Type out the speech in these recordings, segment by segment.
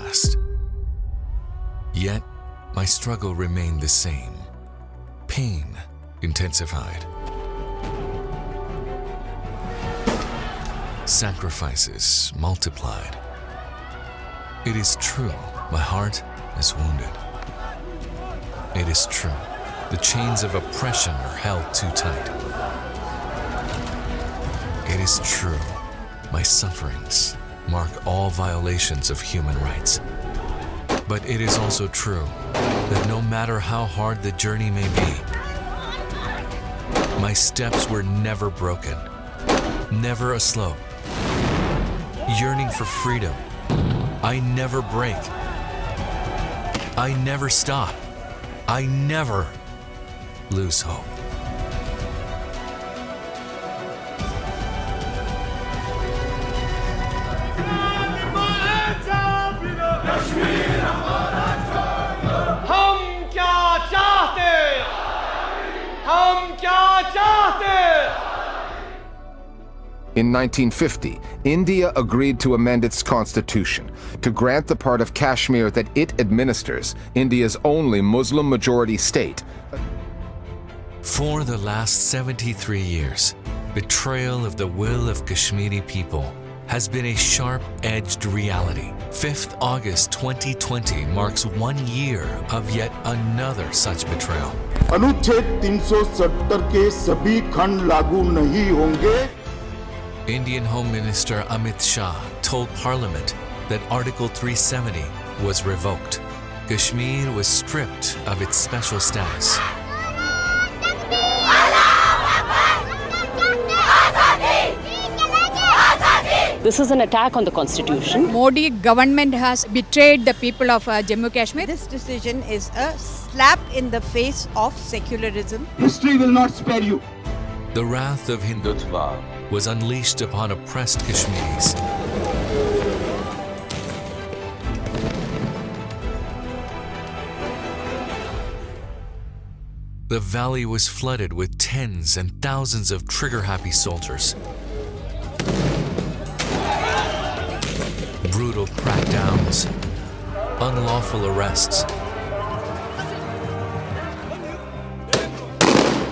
past. Yet, my struggle remained the same. Pain intensified. Sacrifices multiplied. It is true, my heart is wounded. It is true, the chains of oppression are held too tight. It is true, my sufferings mark all violations of human rights. But it is also true that no matter how hard the journey may be, my steps were never broken, never a slope. Yearning for freedom, I never break. I never stop. I never lose hope. In 1950, India agreed to amend its constitution to grant the part of Kashmir that it administers, India's only Muslim-majority state. For the last 73 years, betrayal of the will of Kashmiri people has been a sharp-edged reality. 5th August 2020 marks 1 year of yet another such betrayal. अनुच्छेद 370 के सभी खंड लागू नहीं होंगे. Indian Home Minister Amit Shah told Parliament that Article 370 was revoked. Kashmir was stripped of its special status. This is an attack on the constitution. Modi government has betrayed the people of Jammu Kashmir. This decision is a slap in the face of secularism. History will not spare you. The wrath of Hindutva was unleashed upon oppressed Kashmiris. The valley was flooded with tens and thousands of trigger-happy soldiers. Brutal crackdowns, unlawful arrests,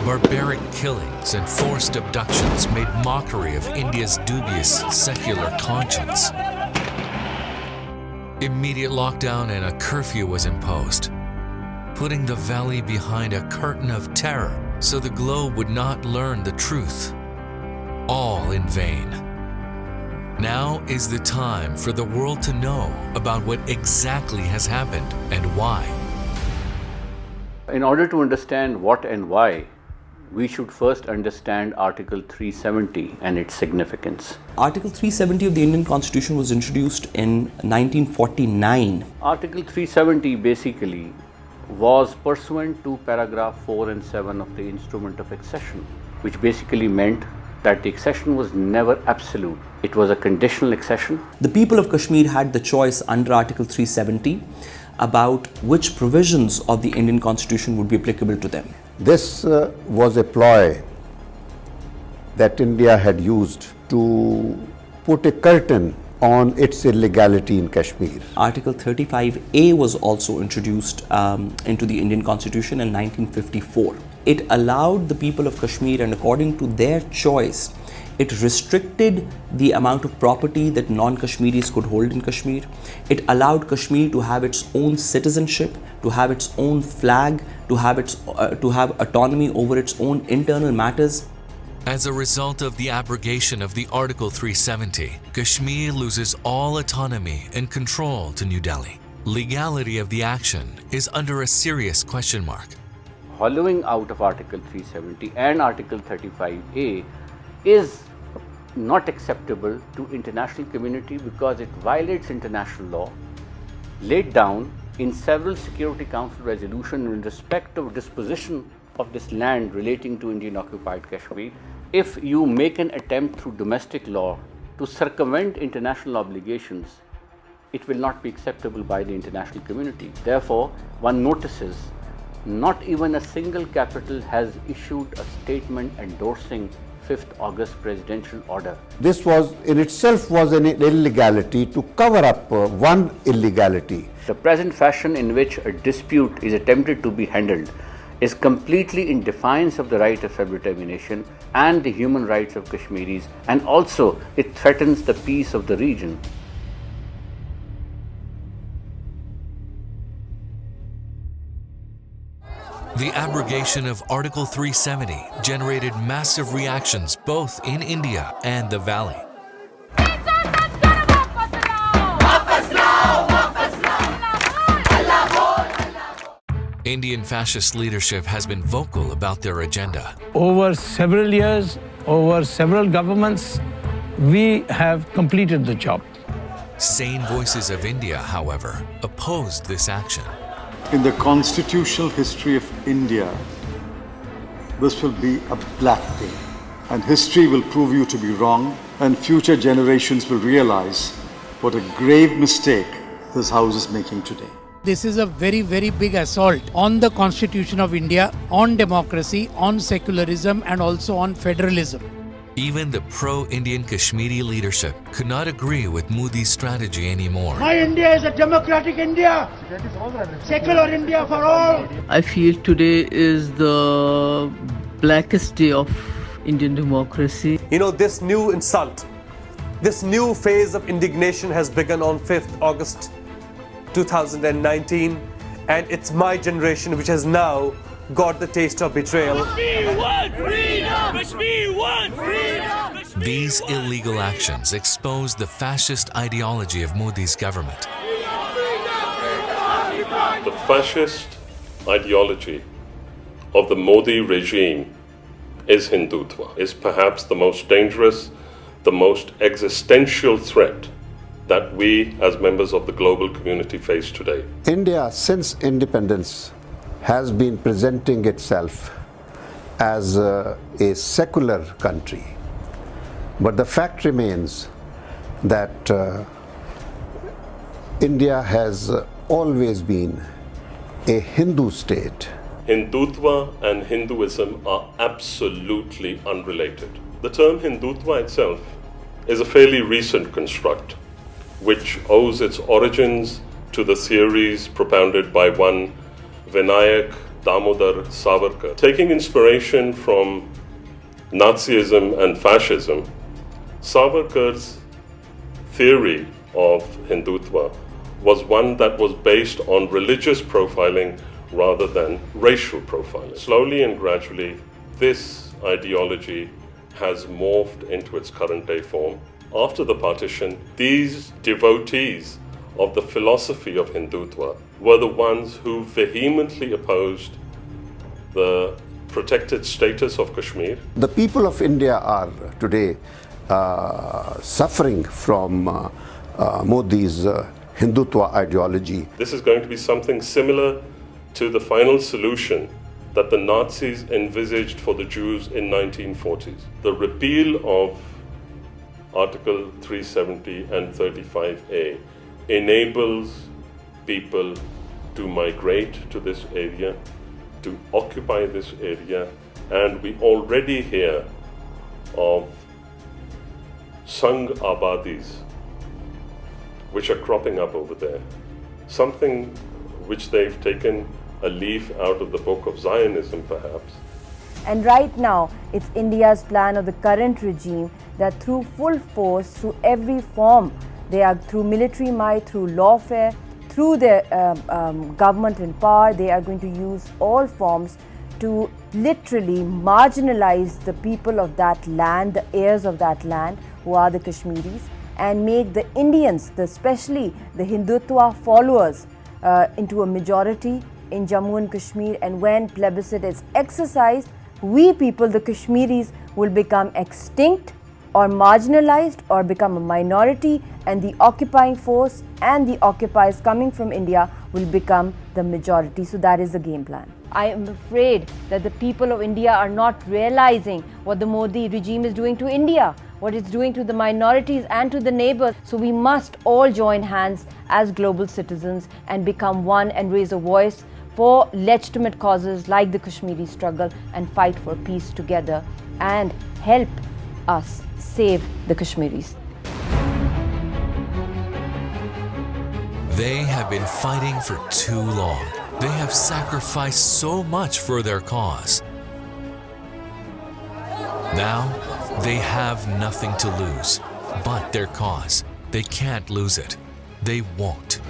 barbaric killings and forced abductions made mockery of India's dubious secular conscience. Immediate lockdown and a curfew was imposed, putting the valley behind a curtain of terror so the globe would not learn the truth. All in vain. Now is the time for the world to know about what exactly has happened and why. In order to understand what and why, we should first understand Article 370 and its significance. Article 370 of the Indian Constitution was introduced in 1949. Article 370 basically was pursuant to paragraph 4 and 7 of the Instrument of Accession, which basically meant that the accession was never absolute. It was a conditional accession. The people of Kashmir had the choice under Article 370 about which provisions of the Indian Constitution would be applicable to them. This was a ploy that India had used to put a curtain on its illegality in Kashmir. Article 35A was also introduced into the Indian Constitution in 1954. It allowed the people of Kashmir, and according to their choice, it restricted the amount of property that non-Kashmiris could hold in Kashmir. It allowed Kashmir to have its own citizenship, to have its own flag, to have autonomy over its own internal matters. As a result of the abrogation of the Article 370, Kashmir loses all autonomy and control to New Delhi. Legality of the action is under a serious question mark. Hollowing out of Article 370 and Article 35A is not acceptable to international community because it violates international law laid down in several Security Council resolutions in respect of disposition of this land relating to Indian occupied Kashmir. If you make an attempt through domestic law to circumvent international obligations, it will not be acceptable by the international community. Therefore, one notices not even a single capital has issued a statement endorsing 5th August presidential order. This was in itself was an illegality to cover up one illegality. The present fashion in which a dispute is attempted to be handled is completely in defiance of the right of self-determination and the human rights of Kashmiris, and also it threatens the peace of the region. The abrogation of Article 370 generated massive reactions both in India and the Valley. Indian fascist leadership has been vocal about their agenda. Over several years, over several governments, we have completed the job. Sane voices of India, however, opposed this action. In the constitutional history of India, this will be a black day, and history will prove you to be wrong, and future generations will realize what a grave mistake this House is making today. This is a very, very big assault on the Constitution of India, on democracy, on secularism, and also on federalism. Even the pro-Indian Kashmiri leadership could not agree with Modi's strategy anymore. My India is a democratic India, secular India for all. I feel today is the blackest day of Indian democracy. You know, this new insult, this new phase of indignation has begun on 5th August 2019, and it's my generation which has now got the taste of betrayal. These illegal actions expose the fascist ideology of Modi's government. The fascist ideology of the Modi regime is Hindutva, is perhaps the most dangerous, the most existential threat that we as members of the global community face today. India, since independence, has been presenting itself as a secular country. But the fact remains that India has always been a Hindu state. Hindutva and Hinduism are absolutely unrelated. The term Hindutva itself is a fairly recent construct, which owes its origins to the theories propounded by one Vinayak Damodar Savarkar. Taking inspiration from Nazism and fascism, Savarkar's theory of Hindutva was one that was based on religious profiling rather than racial profiling. Slowly and gradually, this ideology has morphed into its current day form. After the partition, these devotees of the philosophy of Hindutva were the ones who vehemently opposed the protected status of Kashmir. The people of India are today suffering from Modi's Hindutva ideology. This is going to be something similar to the final solution that the Nazis envisaged for the Jews in 1940s. The repeal of Article 370 and 35A enables people to migrate to this area, to occupy this area, and we already hear of Sangh Abadis which are cropping up over there. Something which they've taken a leaf out of the book of Zionism, perhaps. And right now, it's India's plan of the current regime that through full force, through every form, they are through military might, through lawfare, through their government in power, they are going to use all forms to literally marginalize the people of that land, the heirs of that land, who are the Kashmiris, and make the Indians, especially the Hindutva followers, into a majority in Jammu and Kashmir. And when plebiscite is exercised, we people, the Kashmiris, will become extinct or marginalized or become a minority, and the occupying force and the occupiers coming from India will become the majority. So that is the game plan. I am afraid that the people of India are not realizing what the Modi regime is doing to India, what it's doing to the minorities and to the neighbors. So we must all join hands as global citizens and become one and raise a voice for legitimate causes like the Kashmiri struggle and fight for peace together and help us save the Kashmiris. They have been fighting for too long. They have sacrificed so much for their cause. Now, they have nothing to lose but their cause. They can't lose it. They won't.